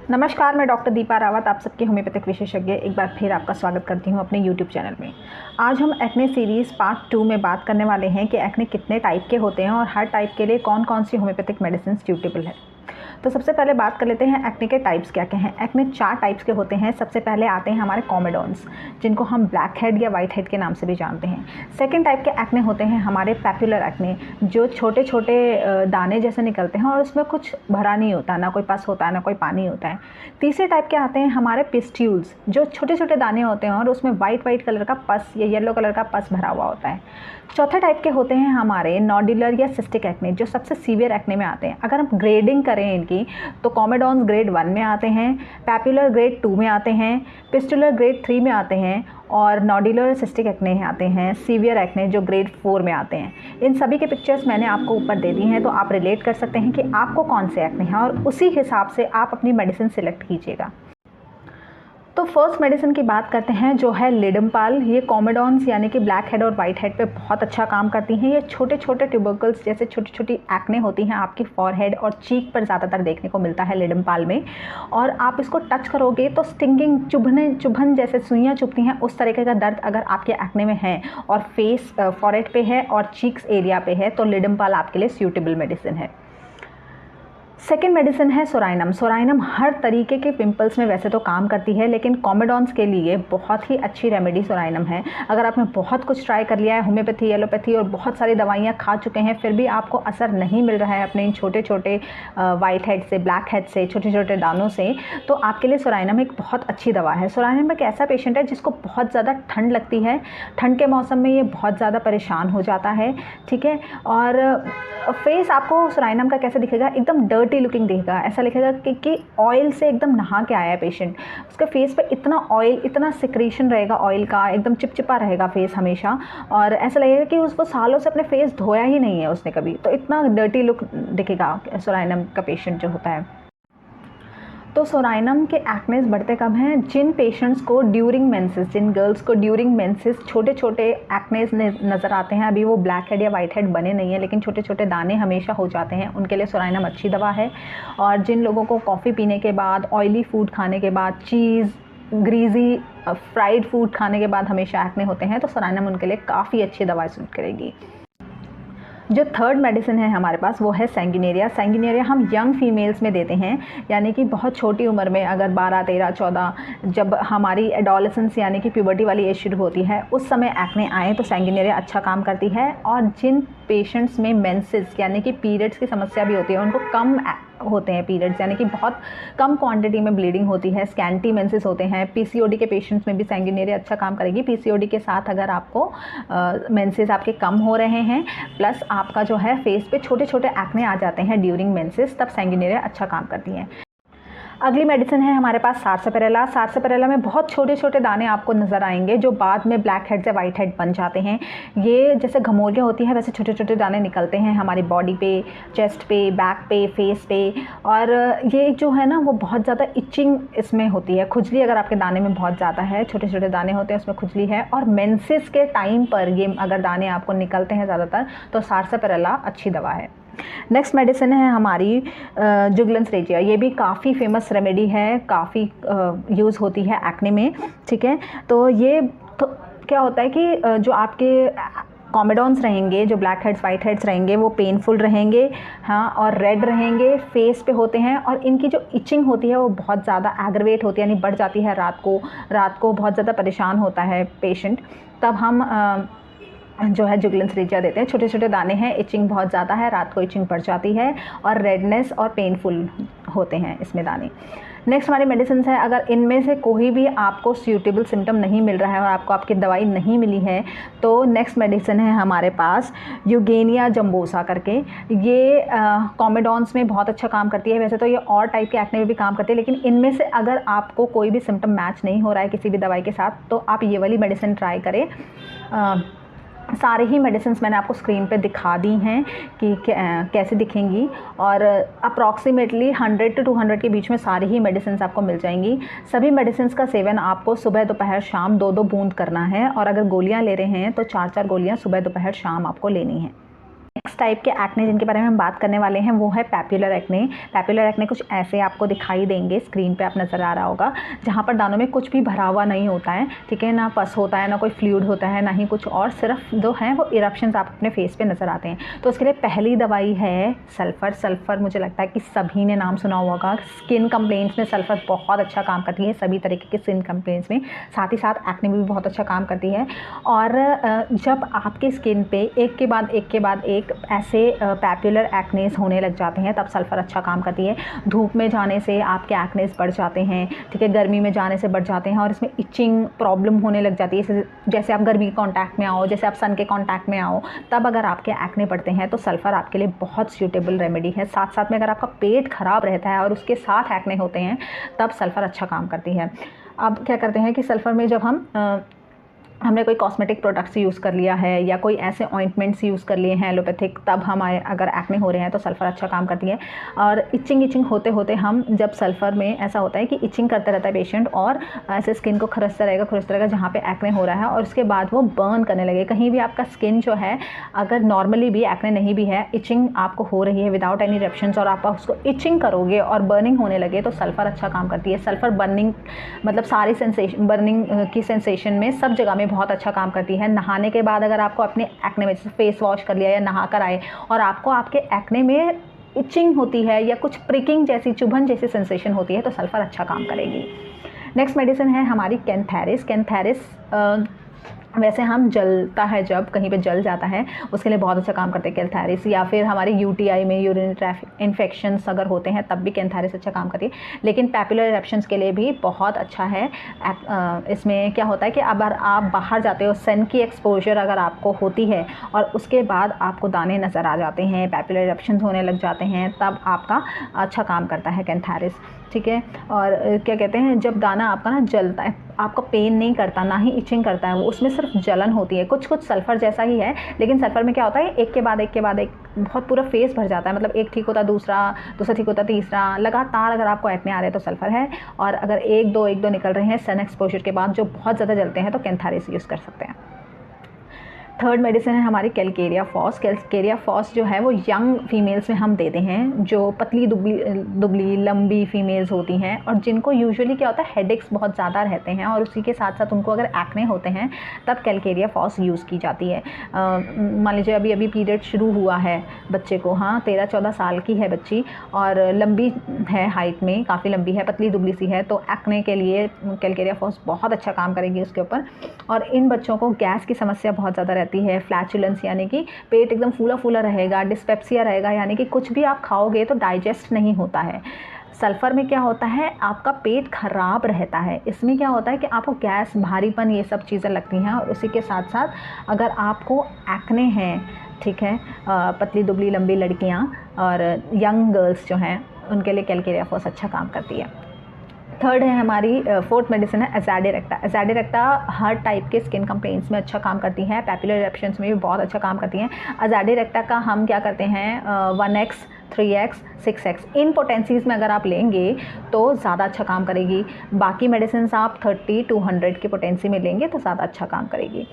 नमस्कार, मैं डॉक्टर दीपा रावत आप सबके होम्योपैथिक विशेषज्ञ एक बार फिर आपका स्वागत करती हूँ अपने यूट्यूब चैनल में। आज हम एक्ने सीरीज़ पार्ट 2 में बात करने वाले हैं कि एक्ने कितने टाइप के होते हैं और हर टाइप के लिए कौन कौन सी होम्योपैथिक मेडिसिन सूटेबल है। तो सबसे पहले बात कर लेते हैं एक्ने के टाइप्स क्या क्या हैं। एक्ने 4 टाइप्स के होते हैं। सबसे पहले आते हैं हमारे कॉमेडॉन्स, जिनको हम ब्लैक हेड या वाइट हेड के नाम से भी जानते हैं। सेकंड टाइप के एक्ने होते हैं हमारे पैपुलर एक्ने, जो छोटे छोटे दाने जैसे निकलते हैं और उसमें कुछ भरा नहीं होता, ना कोई पस होता है ना कोई पानी होता है। तीसरे टाइप के आते हैं हमारे पिस्ट्यूल्स, जो छोटे छोटे दाने होते हैं और उसमें वाइट कलर का पस या येलो कलर का पस भरा हुआ होता है। चौथे टाइप के होते हैं हमारे नोडुलर या सिस्टिक एक्ने, जो सबसे सीवियर एक्ने में आते हैं। अगर हम ग्रेडिंग करें इनकी तो कॉमेडॉन्स ग्रेड 1 में आते हैं, पैपुलर ग्रेड 2 में आते हैं, पिस्टुलर ग्रेड 3 में आते हैं और नोडुलर सिस्टिक एक्ने आते हैं सीवियर एक्ने जो ग्रेड 4 में आते हैं। इन सभी के पिक्चर्स मैंने आपको ऊपर दे दी हैं, तो आप रिलेट कर सकते हैं कि आपको कौन से एक्ने हैं और उसी हिसाब से आप अपनी मेडिसिन सिलेक्ट कीजिएगा। तो फर्स्ट मेडिसिन की बात करते हैं जो है लिडम्पाल। ये कॉमेडॉन्स यानी कि ब्लैक हेड और वाइट हेड पे बहुत अच्छा काम करती हैं। ये छोटे छोटे ट्यूबरकल्स जैसे छोटी छोटी एक्ने होती हैं आपकी फॉरहेड और चीक पर ज़्यादातर देखने को मिलता है लिडम्पाल में, और आप इसको टच करोगे तो स्टिंगिंग चुभन जैसे सुइयाँ चुभती हैं उस तरीके का दर्द अगर आपके एक्ने में है और फेस फॉरहेड पे है और चीक्स एरिया पे है तो लिडम्पाल आपके लिए सूटेबल मेडिसिन है। सेकेंड मेडिसिन है सोराइनम। सोराइनम हर तरीके के पिंपल्स में वैसे तो काम करती है, लेकिन कॉमेडॉन्स के लिए बहुत ही अच्छी रेमेडी सोराइनम है। अगर आपने बहुत कुछ ट्राई कर लिया है, होम्योपैथी एलोपैथी और बहुत सारी दवाइयाँ खा चुके हैं, फिर भी आपको असर नहीं मिल रहा है अपने इन छोटे छोटे वाइट हेड से, ब्लैक हेड से, छोटे छोटे दानों से, तो आपके लिए सोराइनम एक बहुत अच्छी दवा है। सोराइनम एक ऐसा पेशेंट है जिसको बहुत ज़्यादा ठंड लगती है, ठंड के मौसम में ये बहुत ज़्यादा परेशान हो जाता है, ठीक है। और फेस आपको सोराइनम का कैसे दिखेगा, एकदम डर्टी लुकिंग दिखेगा, ऐसा लिखेगा कि ऑयल से एकदम नहा के आया है पेशेंट। उसके फेस पे इतना ऑयल, इतना सिक्रीशन रहेगा ऑयल का, एकदम चिपचिपा रहेगा फेस हमेशा, और ऐसा लगेगा कि उसको सालों से अपने फेस धोया ही नहीं है उसने कभी, तो इतना डर्टी लुक दिखेगा सोराइनम का पेशेंट जो होता है। तो सोराइनम के एक्नेस बढ़ते कब हैं, जिन पेशेंट्स को ड्यूरिंग मेंसेस, जिन गर्ल्स को ड्यूरिंग मेंसेस छोटे छोटे एक्नेस नज़र आते हैं, अभी वो ब्लैक हेड या वाइट हेड बने नहीं है लेकिन छोटे छोटे दाने हमेशा हो जाते हैं, उनके लिए सोराइनम अच्छी दवा है। और जिन लोगों को कॉफ़ी पीने के बाद, ऑयली फूड खाने के बाद, चीज़, ग्रीजी फ्राइड फूड खाने के बाद हमेशा एक्ने होते हैं, तो सोराइनम उनके लिए काफ़ी अच्छी दवा सूट करेगी। जो थर्ड मेडिसिन है हमारे पास वो है सैंगुइनेरिया। सैंगुइनेरिया हम यंग फीमेल्स में देते हैं, यानी कि बहुत छोटी उम्र में, अगर 12, 13, 14, जब हमारी एडोलेसेंस यानी कि प्यूबर्टी वाली एज शुरू होती है, उस समय एक्ने आए तो सैंगुइनेरिया अच्छा काम करती है। और जिन पेशेंट्स में मेंसेस यानी कि पीरियड्स की समस्या भी होती है, उनको कम होते हैं पीरियड्स, यानी कि बहुत कम क्वांटिटी में ब्लीडिंग होती है, स्कैंटी मेंसेस होते हैं, पीसीओडी के पेशेंट्स में भी सैंगुइनेरिया अच्छा काम करेगी। पीसीओडी के साथ अगर आपको मेंसेस आपके कम हो रहे हैं, प्लस आपका जो है फेस पे छोटे छोटे एक्ने आ जाते हैं ड्यूरिंग मेंसेस, तब सैंगुइनेरिया अच्छा काम करती हैं। अगली मेडिसिन है हमारे पास सार्सापेरेला। सार्सापेरेला में बहुत छोटे छोटे दाने आपको नज़र आएंगे जो बाद में ब्लैक हेड से वाइट हेड बन जाते हैं। ये जैसे घमौरियाँ होती हैं वैसे छोटे छोटे दाने निकलते हैं हमारी बॉडी पे, चेस्ट पे, बैक पे, फेस पे, और ये जो है ना वो बहुत ज़्यादा इचिंग इसमें होती है, खुजली अगर आपके दाने में बहुत ज़्यादा है, छोटे छोटे दाने होते हैं उसमें खुजली है, और मेंसेस के टाइम पर ये अगर दाने आपको निकलते हैं ज़्यादातर तो सार्सापेरेला अच्छी दवा है। नेक्स्ट मेडिसिन है हमारी जुगलन्स रेजिया। ये भी काफ़ी फेमस रेमेडी है, काफ़ी यूज़ होती है एक्ने में, ठीक है। तो ये तो क्या होता है कि जो आपके कॉमेडॉन्स रहेंगे, जो ब्लैक हेड्स वाइट हेड्स रहेंगे, वो पेनफुल रहेंगे, हाँ, और रेड रहेंगे, फेस पे होते हैं, और इनकी जो इचिंग होती है वो बहुत ज़्यादा एग्रवेट होती है, यानी बढ़ जाती है रात को बहुत ज़्यादा परेशान होता है पेशेंट, तब हम जो है जुगलन्स रेजिया देते हैं। छोटे छोटे दाने हैं, इचिंग बहुत ज़्यादा है, रात को इचिंग बढ़ जाती है और रेडनेस और पेनफुल होते हैं इसमें दाने। नेक्स्ट हमारी मेडिसिन है, अगर इनमें से कोई भी आपको सूटेबल सिम्टम नहीं मिल रहा है और आपको आपकी दवाई नहीं मिली है, तो नेक्स्ट मेडिसिन है हमारे पास यूगेनिया जम्बोसा करके। ये कॉमेडॉन्स में बहुत अच्छा काम करती है, वैसे तो ये और टाइप के एक्ने में भी काम करती है, लेकिन इनमें से अगर आपको कोई भी सिम्टम मैच नहीं हो रहा है किसी भी दवाई के साथ, तो आप ये वाली मेडिसिन ट्राई करें। सारे ही मेडिसिन मैंने आपको स्क्रीन पे दिखा दी हैं कि कैसे दिखेंगी, और अप्रॉक्सीमेटली 100 to 200 के बीच में सारी ही मेडिसिन आपको मिल जाएंगी। सभी मेडिसिन का सेवन आपको सुबह दोपहर शाम 2-2 बूंद करना है, और अगर गोलियां ले रहे हैं तो 4-4 गोलियां सुबह दोपहर शाम आपको लेनी है। नेक्स्ट टाइप के एक्ने जिनके बारे में हम बात करने वाले हैं वो है पैपुलर एक्ने। पैपुलर एक्ने कुछ ऐसे आपको दिखाई देंगे, स्क्रीन पे आप नज़र आ रहा होगा, जहाँ पर दानों में कुछ भी भरा हुआ नहीं होता है, ठीक है, ना पस होता है, ना कोई फ्लूइड होता है, ना ही कुछ और, सिर्फ जो है वो इरप्शंस आप अपने फेस पे नज़र आते हैं। तो उसके लिए पहली दवाई है सल्फ़र। सल्फ़र मुझे लगता है कि सभी ने नाम सुना होगा। स्किन कंप्लेंट्स में सल्फ़र बहुत अच्छा काम करती है, सभी तरीके के स्किन कंप्लेंट्स में, साथ ही साथ एक्ने में भी बहुत अच्छा काम करती है। और जब आपके स्किन पे एक के बाद एक ऐसे पैपुलर एक्नेस होने लग जाते हैं, तब सल्फ़र अच्छा काम करती है। धूप में जाने से आपके एक्नेस बढ़ जाते हैं, ठीक है, गर्मी में जाने से बढ़ जाते हैं, और इसमें इचिंग प्रॉब्लम होने लग जाती है। जैसे आप गर्मी के कॉन्टैक्ट में आओ, जैसे आप सन के कॉन्टैक्ट में आओ, तब अगर आपके एक्ने बढ़ते हैं तो सल्फ़र आपके लिए बहुत सूटेबल रेमेडी है। साथ साथ में अगर आपका पेट ख़राब रहता है और उसके साथ एक्ने होते हैं, तब सल्फ़र अच्छा काम करती है। अब क्या करते हैं कि सल्फ़र में जब हमने कोई कॉस्मेटिक प्रोडक्ट्स यूज़ कर लिया है या कोई ऐसे ऑइंटमेंट्स यूज़ कर लिए हैं एलोपैथिक, तब हमारे अगर एक्ने हो रहे हैं तो सल्फ़र अच्छा काम करती है। और इचिंग होते होते हम जब सल्फ़र में ऐसा होता है कि इचिंग करता रहता है पेशेंट, और ऐसे स्किन को खरचता रहेगा जहाँ पे एक्ने हो रहा है, और उसके बाद वो बर्न करने लगे। कहीं भी आपका स्किन जो है, अगर नॉर्मली भी एक्ने नहीं भी है, इचिंग आपको हो रही है विदाउट एनी इरप्शंस, और आप उसको इचिंग करोगे और बर्निंग होने लगे, तो सल्फ़र अच्छा काम करती है। सल्फ़र बर्निंग मतलब सारी सेंसेशन, बर्निंग की सेंसेशन में सब जगह में बहुत अच्छा काम करती है। नहाने के बाद अगर आपको अपने एक्ने में, जैसे फेस वॉश कर लिया या नहा कर आए, और आपको आपके एक्ने में इचिंग होती है या कुछ प्रिकिंग जैसी, चुभन जैसी सेंसेशन होती है, तो सल्फ़र अच्छा काम करेगी। नेक्स्ट मेडिसिन है हमारी कैंथेरिस। कैंथेरिस वैसे हम जलता है, जब कहीं पे जल जाता है उसके लिए बहुत अच्छा काम करते हैं कैंथेरिस। या फिर हमारे यूटीआई में यूरिनरी ट्रैफिक इन्फेक्शंस अगर होते हैं, तब भी कैंथेरिस अच्छा काम करती है। लेकिन पैपुलर इरप्शंस के लिए भी बहुत अच्छा है। इसमें क्या होता है कि अगर आप बाहर जाते हो, सन की एक्सपोजर अगर आपको होती है और उसके बाद आपको दाने नज़र आ जाते हैं, पैपुलर इरप्शंस होने लग जाते हैं, तब आपका अच्छा काम करता है कैंथेरिस, ठीक है। और क्या कहते हैं, जब दाना आपका ना जलता है, आपका पेन नहीं करता, ना ही इचिंग करता है, वो उसमें सिर्फ जलन होती है। कुछ सल्फ़र जैसा ही है, लेकिन सल्फ़र में क्या होता है, एक के बाद एक बहुत पूरा फेस भर जाता है। मतलब एक ठीक होता दूसरा ठीक होता तीसरा, लगातार अगर आपको एक्ने आ रहे हैं तो सल्फ़र है। और अगर एक दो निकल रहे हैं सन एक्सपोजर के बाद जो बहुत ज़्यादा जलते हैं, तो कैंथेरिस यूज़ कर सकते हैं। थर्ड मेडिसिन है हमारी कैलकेरिया फॉस। कैलकेरिया फॉस जो है वो यंग फीमेल्स में हम देते हैं, जो पतली दुबली लंबी फीमेल्स होती हैं, और जिनको यूजुअली क्या होता है, हेडेक्स बहुत ज़्यादा रहते हैं, और उसी के साथ साथ उनको अगर एक्ने होते हैं, तब कैलकेरिया फॉस यूज़ की जाती है। मान लीजिए अभी पीरियड शुरू हुआ है बच्चे को, हाँ 13-14 साल की है बच्ची, और लंबी है, हाइट में काफ़ी लंबी है, पतली दुबली सी है, तो एक्ने के लिए कैलकेरिया फॉस बहुत अच्छा काम करेगी उसके ऊपर। और इन बच्चों को गैस की समस्या बहुत ज़्यादा रहती है, फ्लैचुलेंस यानी कि पेट एकदम फूला रहेगा, डिस्पेप्सिया रहेगा, यानी कि कुछ भी आप खाओगे तो डाइजेस्ट नहीं होता है। सल्फ़र में क्या होता है, आपका पेट खराब रहता है। इसमें क्या होता है कि आपको गैस, भारीपन, ये सब चीज़ें लगती हैं। और उसी के साथ साथ अगर आपको एक्ने हैं, ठीक है, पतली दुबली लंबी लड़कियां और यंग गर्ल्स जो हैं, उनके लिए कैलकेरिया फॉस अच्छा काम करती है। थर्ड है हमारी फोर्थ मेडिसिन है एज़ाडिरेक्टा। एज़ाडिरेक्टा हर टाइप के स्किन कंप्लेंट्स में अच्छा काम करती है, पैपुलर इरप्शंस में भी बहुत अच्छा काम करती हैं। एज़ाडिरेक्टा का हम क्या करते हैं, 1x, 3x, 6x इन पोटेंसीज़ में अगर आप लेंगे तो ज़्यादा अच्छा काम करेगी। बाकी मेडिसिन आप 30-100 की पोटेंसी में लेंगे तो ज़्यादा अच्छा काम करेगी।